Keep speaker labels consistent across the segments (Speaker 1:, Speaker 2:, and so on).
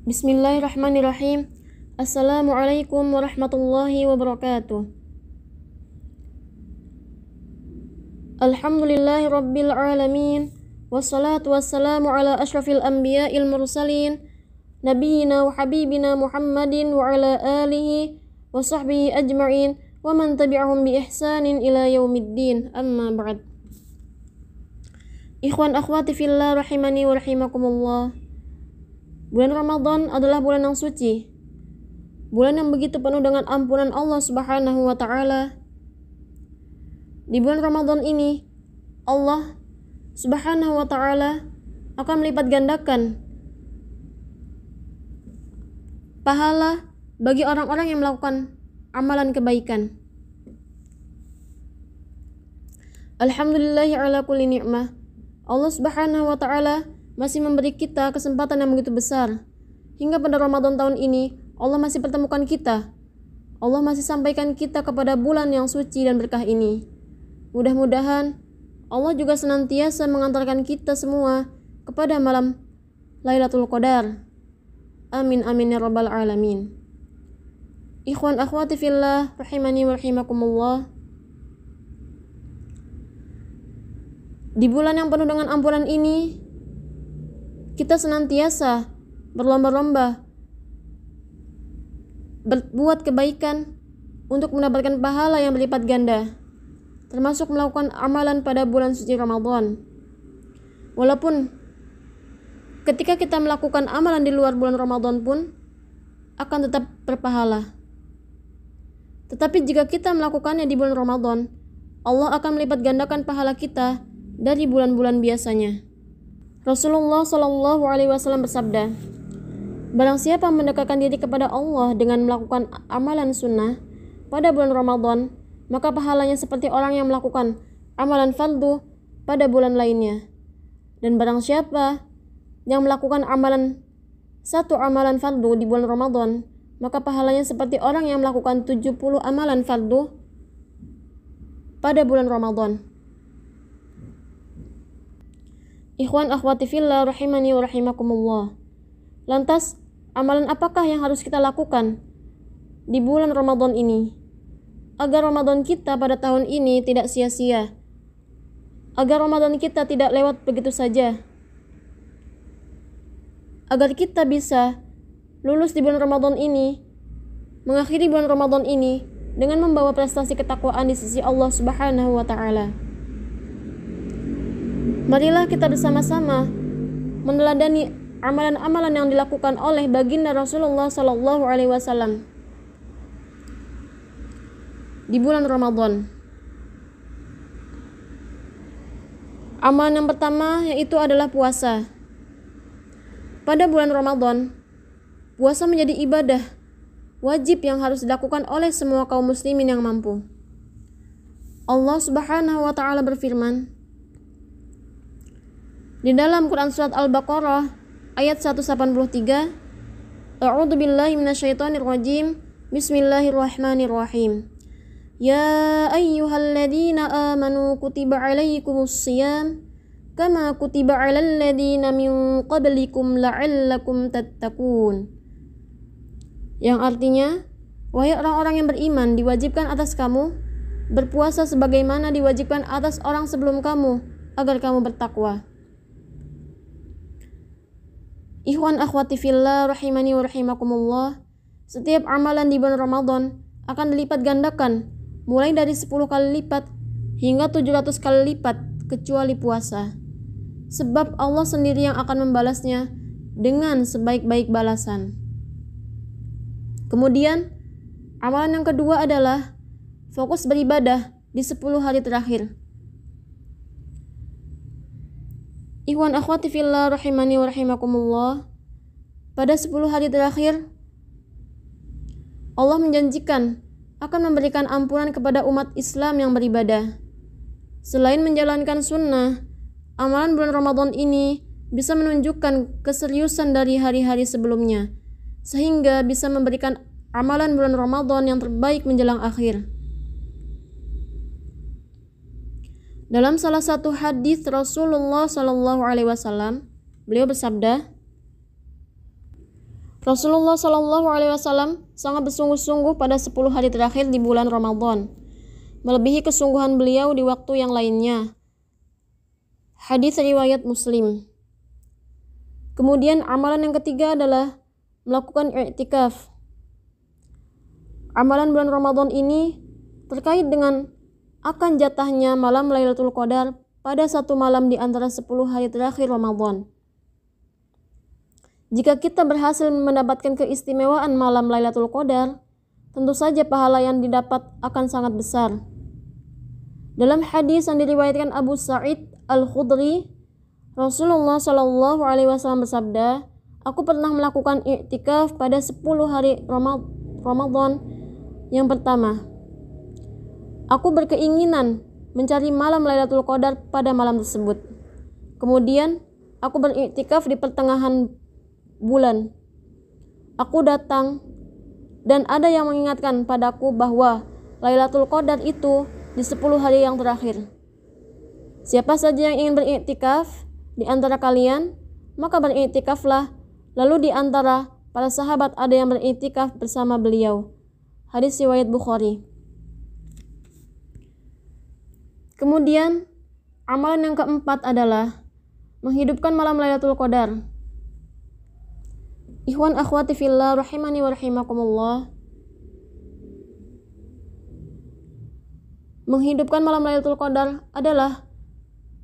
Speaker 1: Bismillahirrahmanirrahim. Assalamualaikum warahmatullahi wabarakatuh. Alhamdulillahi rabbil alamin. Wassalatu wassalamu ala ashrafil anbiya'il mursalin nabiyina wa habibina Muhammadin wa ala alihi wa sahbihi ajma'in wa man tabi'ahum bi ihsanin ila yaumiddin. Amma ba'd. Ikhwan akhwati fillah rahimani wa rahimakumullah. Bulan Ramadan adalah bulan yang suci, bulan yang begitu penuh dengan ampunan Allah Subhanahu wa Ta'ala. Di bulan Ramadan ini, Allah Subhanahu wa Ta'ala akan melipat gandakan pahala bagi orang-orang yang melakukan amalan kebaikan. Alhamdulillahi ala kulli ni'mah. Allah Subhanahu wa Ta'ala masih memberi kita kesempatan yang begitu besar. Hingga pada Ramadan tahun ini, Allah masih pertemukan kita. Allah masih sampaikan kita kepada bulan yang suci dan berkah ini. Mudah-mudahan Allah juga senantiasa mengantarkan kita semua kepada malam Lailatul Qadar. Amin amin ya rabbal alamin. Ikhwan akhwati fillah rahimani wa rahimakumullah. Di bulan yang penuh dengan ampunan ini, kita senantiasa berlomba-lomba berbuat kebaikan untuk mendapatkan pahala yang berlipat ganda, termasuk melakukan amalan pada bulan suci Ramadan. Walaupun ketika kita melakukan amalan di luar bulan Ramadan pun akan tetap berpahala, tetapi jika kita melakukannya di bulan Ramadan, Allah akan melipat gandakan pahala kita dari bulan-bulan biasanya. Rasulullah Shallallahu Alaihi Wasallam bersabda, barang siapa mendekatkan diri kepada Allah dengan melakukan amalan sunnah pada bulan Ramadan, maka pahalanya seperti orang yang melakukan amalan fardu pada bulan lainnya. Dan barang siapa yang melakukan satu amalan fardu di bulan Ramadan, maka pahalanya seperti orang yang melakukan 70 amalan fardu pada bulan Ramadan. Ikhwan akhwati fillah rahimani wa rahimakumullah. Lantas, amalan apakah yang harus kita lakukan di bulan Ramadan ini agar Ramadan kita pada tahun ini tidak sia-sia, agar Ramadan kita tidak lewat begitu saja, agar kita bisa lulus di bulan Ramadan ini, mengakhiri bulan Ramadan ini dengan membawa prestasi ketakwaan di sisi Allah Subhanahu wa Ta'ala. Marilah kita bersama-sama meneladani amalan-amalan yang dilakukan oleh baginda Rasulullah Sallallahu Alaihi Wasallam di bulan Ramadan. Amalan yang pertama yaitu adalah puasa. Pada bulan Ramadan, puasa menjadi ibadah wajib yang harus dilakukan oleh semua kaum muslimin yang mampu. Allah Subhanahu wa Ta'ala berfirman di dalam Quran surat Al-Baqarah ayat 183, A'udzu billahi minasyaitonir rajim. Bismillahirrahmanirrahim. Ya ayyuhalladzina amanu kutiba alaikumus shiyam kama kutiba alal ladzina min qablikum la'allakum tattaqun. Yang artinya, wahai orang-orang yang beriman, diwajibkan atas kamu berpuasa sebagaimana diwajibkan atas orang sebelum kamu agar kamu bertakwa. Ikhwan akhwati fillah rahimani wa rahimakumullah. Setiap amalan di bulan Ramadan akan dilipat gandakan mulai dari 10 kali lipat hingga 700 kali lipat kecuali puasa. Sebab Allah sendiri yang akan membalasnya dengan sebaik-baik balasan. Kemudian, amalan yang kedua adalah fokus beribadah di 10 hari terakhir. Ikhwan akhwati fillah rahimani wa rahimakumullah. Pada 10 hari terakhir, Allah menjanjikan akan memberikan ampunan kepada umat Islam yang beribadah. Selain menjalankan sunnah, amalan bulan Ramadan ini bisa menunjukkan keseriusan dari hari-hari sebelumnya, sehingga bisa memberikan amalan bulan Ramadan yang terbaik menjelang akhir. Dalam salah satu hadis Rasulullah Shallallahu Alaihi Wasallam, beliau bersabda, Rasulullah Shallallahu Alaihi Wasallam sangat bersungguh-sungguh pada 10 hari terakhir di bulan Ramadan, melebihi kesungguhan beliau di waktu yang lainnya. Hadis riwayat Muslim. Kemudian amalan yang ketiga adalah melakukan i'tikaf. Amalan bulan Ramadan ini terkait dengan akan jatahnya malam Lailatul Qadar pada satu malam di antara 10 hari terakhir Ramadan. Jika kita berhasil mendapatkan keistimewaan malam Lailatul Qadar, tentu saja pahala yang didapat akan sangat besar. Dalam hadis yang diriwayatkan Abu Sa'id Al-Khudri, Rasulullah Shallallahu Alaihi Wasallam bersabda, "Aku pernah melakukan i'tikaf pada 10 hari Ramadan yang pertama. Aku berkeinginan mencari malam Lailatul Qadar pada malam tersebut. Kemudian aku beriktikaf di pertengahan bulan. Aku datang dan ada yang mengingatkan padaku bahwa Lailatul Qadar itu di 10 hari yang terakhir. Siapa saja yang ingin beriktikaf di antara kalian, maka beriktikaflah." Lalu di antara para sahabat ada yang beriktikaf bersama beliau. Hadis riwayat Bukhari. Kemudian amalan yang keempat adalah menghidupkan malam Lailatul Qadar. Ikhwan akhwati fillah rahimani wa rahimakumullah. Menghidupkan malam Lailatul Qadar adalah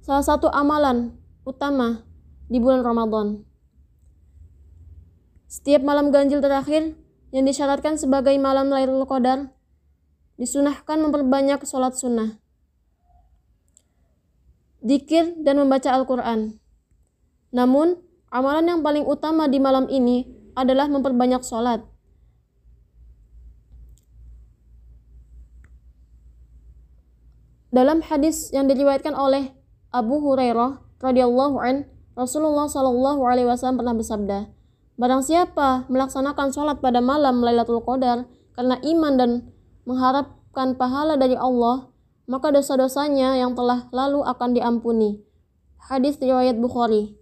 Speaker 1: salah satu amalan utama di bulan Ramadan. Setiap malam ganjil terakhir yang disyaratkan sebagai malam Lailatul Qadar disunahkan memperbanyak sholat sunnah, dzikir, dan membaca Al-Quran. Namun, amalan yang paling utama di malam ini adalah memperbanyak sholat. Dalam hadis yang diriwayatkan oleh Abu Hurairah radhiyallahu an, Rasulullah Shallallahu Alaihi Wasallam pernah bersabda, "Barang siapa melaksanakan sholat pada malam Lailatul Qadar karena iman dan mengharapkan pahala dari Allah, maka dosa-dosanya yang telah lalu akan diampuni." Hadis riwayat Bukhari.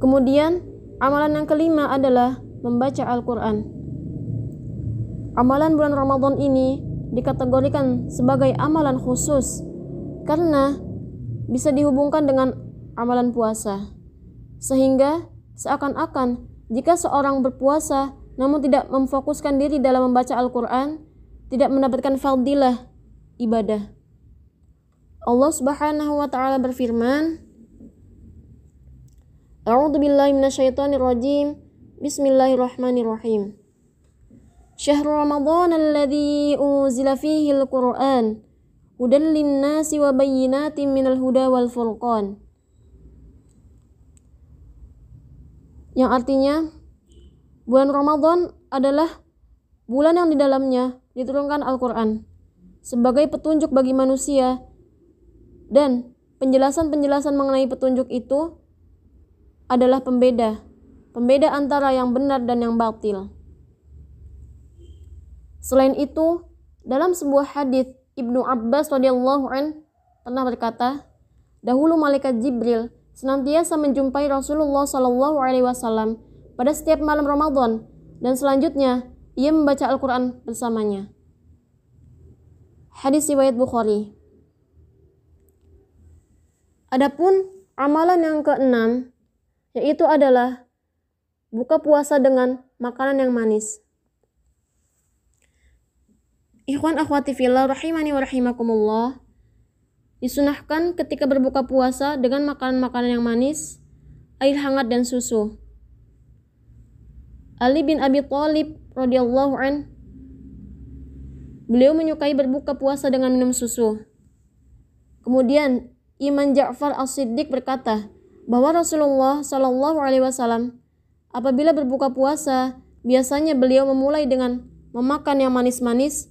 Speaker 1: Kemudian amalan yang kelima adalah membaca Al-Quran. Amalan bulan Ramadan ini dikategorikan sebagai amalan khusus karena bisa dihubungkan dengan amalan puasa, sehingga seakan-akan jika seorang berpuasa namun tidak memfokuskan diri dalam membaca Al-Quran, tidak mendapatkan fadilah ibadah. Allah Subhanahu wa taala berfirman, A'udzu billahi minasyaitonir rajim. Bismillahirrahmanirrahim. Syahrul Ramadan alladzi unzila fihi al-Qur'an hudan lin-nasi wa bayyinatin minal huda wal furqan. Yang artinya, bulan Ramadan adalah bulan yang di dalamnya diturunkan Al-Quran sebagai petunjuk bagi manusia, dan penjelasan-penjelasan mengenai petunjuk itu adalah pembeda antara yang benar dan yang batil. Selain itu, dalam sebuah hadis Ibnu Abbas radhiyallahu an pernah berkata, dahulu malaikat Jibril senantiasa menjumpai Rasulullah Shallallahu Alaihi Wasallam pada setiap malam Ramadan, dan selanjutnya ia membaca Al-Quran bersamanya. Hadis riwayat Bukhari. Adapun amalan yang keenam, yaitu adalah buka puasa dengan makanan yang manis. Ikhwan akhwati fillah rahimani wa rahimakumullah, disunahkan ketika berbuka puasa dengan makanan-makanan yang manis, air hangat dan susu. Ali bin Abi Thalib radhiyallahu an, beliau menyukai berbuka puasa dengan minum susu. Kemudian Imam Ja'far As-Siddiq berkata bahwa Rasulullah Shallallahu Alaihi Wasallam apabila berbuka puasa biasanya beliau memulai dengan memakan yang manis-manis.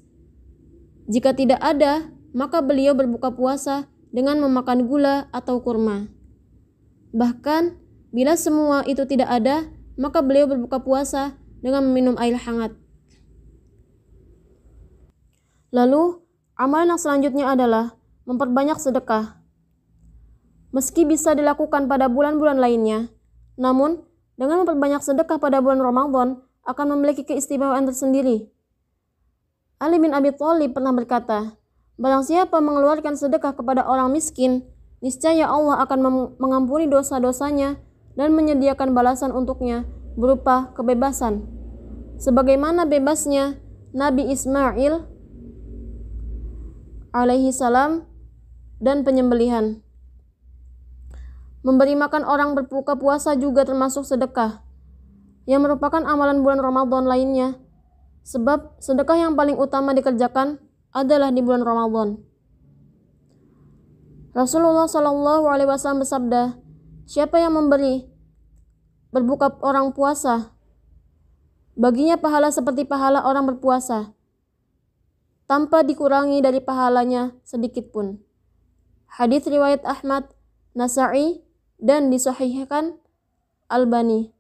Speaker 1: Jika tidak ada, maka beliau berbuka puasa dengan memakan gula atau kurma. Bahkan bila semua itu tidak ada, maka beliau berbuka puasa dengan meminum air hangat. Lalu amalan yang selanjutnya adalah memperbanyak sedekah. Meski bisa dilakukan pada bulan-bulan lainnya, namun dengan memperbanyak sedekah pada bulan Ramadan akan memiliki keistimewaan tersendiri. Ali bin Abi Thalib pernah berkata, barang siapa mengeluarkan sedekah kepada orang miskin, niscaya Allah akan mengampuni dosa-dosanya dan menyediakan balasan untuknya berupa kebebasan, sebagaimana bebasnya Nabi Ismail alaihi salam dan penyembelihan. Memberi makan orang berbuka puasa juga termasuk sedekah, yang merupakan amalan bulan Ramadan lainnya, sebab sedekah yang paling utama dikerjakan adalah di bulan Ramadan. Rasulullah SAW bersabda, siapa yang memberi berbuka orang puasa, baginya pahala seperti pahala orang berpuasa, tanpa dikurangi dari pahalanya sedikit pun. Hadits riwayat Ahmad, Nasa'i, dan disahihkan Albani.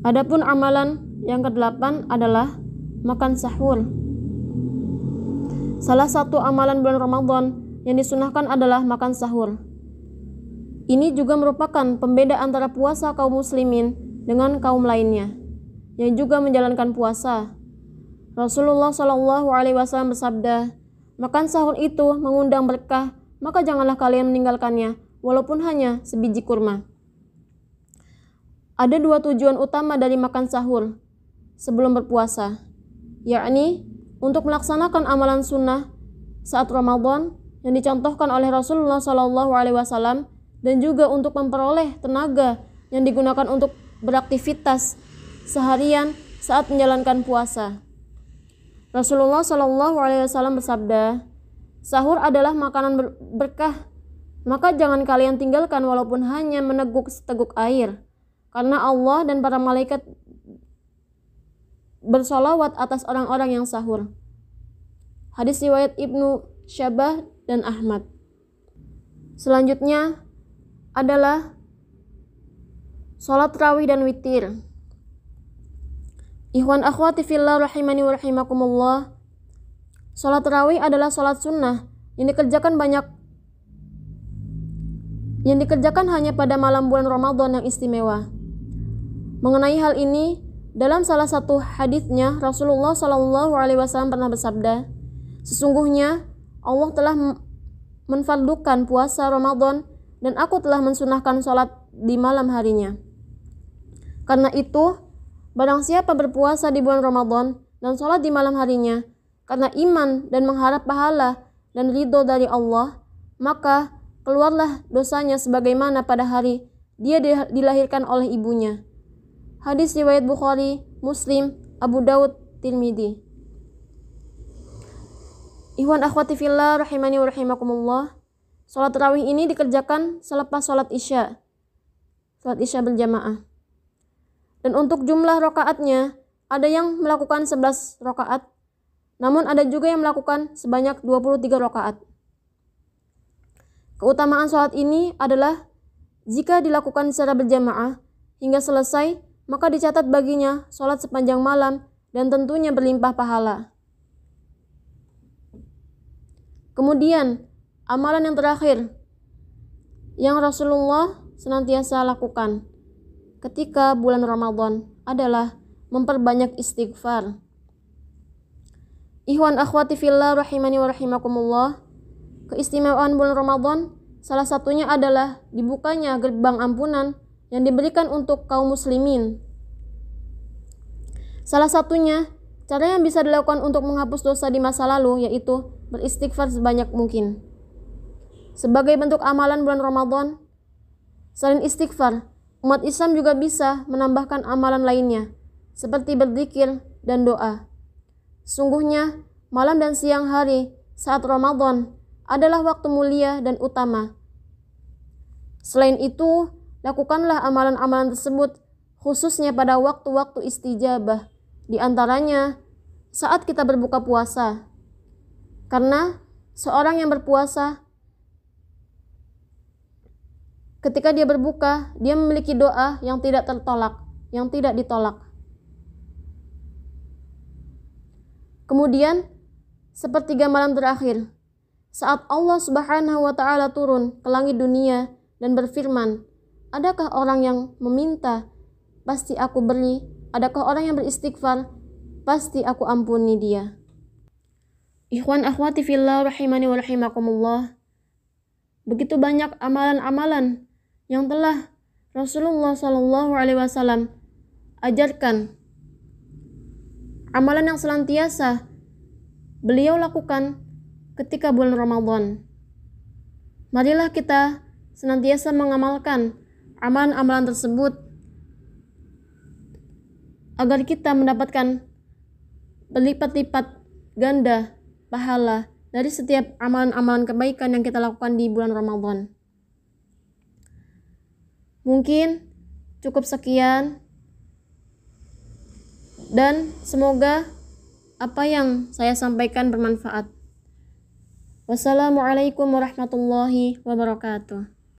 Speaker 1: Adapun amalan yang ke-8 adalah makan sahur. Salah satu amalan bulan Ramadan yang disunahkan adalah makan sahur. Ini juga merupakan pembeda antara puasa kaum muslimin dengan kaum lainnya yang juga menjalankan puasa. Rasulullah SAW bersabda, makan sahur itu mengundang berkah, maka janganlah kalian meninggalkannya, walaupun hanya sebiji kurma. Ada dua tujuan utama dari makan sahur sebelum berpuasa, yakni untuk melaksanakan amalan sunnah saat Ramadan yang dicontohkan oleh Rasulullah SAW, dan juga untuk memperoleh tenaga yang digunakan untuk beraktivitas seharian saat menjalankan puasa. Rasulullah SAW bersabda, sahur adalah makanan berkah, maka jangan kalian tinggalkan walaupun hanya meneguk seteguk air, karena Allah dan para malaikat bersolawat atas orang-orang yang sahur. Hadis riwayat Ibnu Syabah dan Ahmad. Selanjutnya adalah sholat tarawih dan witir. Ikhwan akhwati fillah rahimani wa rahimakumullah. Sholat tarawih adalah sholat sunnah yang dikerjakan hanya pada malam bulan Ramadan yang istimewa. Mengenai hal ini, dalam salah satu hadisnya Rasulullah SAW pernah bersabda, sesungguhnya Allah telah menfardukan puasa Ramadan dan aku telah mensunahkan sholat di malam harinya. Karena itu, barang siapa berpuasa di bulan Ramadan dan sholat di malam harinya karena iman dan mengharap pahala dan ridho dari Allah, maka keluarlah dosanya sebagaimana pada hari dia dilahirkan oleh ibunya. Hadis riwayat Bukhari, Muslim, Abu Daud, Tirmidzi. Ikhwan akhwati fillah rahimani wa rahimakumullah. Salat tarawih ini dikerjakan selepas salat Isya. Salat Isya berjamaah. Dan untuk jumlah rakaatnya, ada yang melakukan 11 rakaat, namun ada juga yang melakukan sebanyak 23 rakaat. Keutamaan salat ini adalah jika dilakukan secara berjamaah hingga selesai, maka dicatat baginya salat sepanjang malam dan tentunya berlimpah pahala. Kemudian, amalan yang terakhir yang Rasulullah senantiasa lakukan ketika bulan Ramadan adalah memperbanyak istighfar. Ikhwan akhwati fillah rahimani wa rahimakumullah. Keistimewaan bulan Ramadan salah satunya adalah dibukanya gerbang ampunan yang diberikan untuk kaum muslimin. Salah satunya, cara yang bisa dilakukan untuk menghapus dosa di masa lalu yaitu beristighfar sebanyak mungkin. Sebagai bentuk amalan bulan Ramadan, selain istighfar, umat Islam juga bisa menambahkan amalan lainnya, seperti berzikir dan doa. Sungguhnya, malam dan siang hari saat Ramadan adalah waktu mulia dan utama. Selain itu, lakukanlah amalan-amalan tersebut khususnya pada waktu-waktu istijabah, di antaranya saat kita berbuka puasa. Karena seorang yang berpuasa, ketika dia berbuka, dia memiliki doa yang tidak tertolak, yang tidak ditolak. Kemudian, sepertiga malam terakhir, saat Allah Subhanahu wa Ta'ala turun ke langit dunia dan berfirman, Adakah orang yang meminta, pasti aku beri? Adakah orang yang beristighfar, pasti aku ampuni dia. Ikhwan akhwati fillah rahimani wa rahimakumullah. Begitu banyak amalan-amalan yang telah Rasulullah SAW ajarkan. Amalan yang senantiasa beliau lakukan ketika bulan Ramadan. Marilah kita senantiasa mengamalkan amalan-amalan tersebut agar kita mendapatkan berlipat-lipat ganda pahala dari setiap amalan-amalan kebaikan yang kita lakukan di bulan Ramadan. Mungkin cukup sekian, dan semoga apa yang saya sampaikan bermanfaat. Wassalamualaikum warahmatullahi wabarakatuh.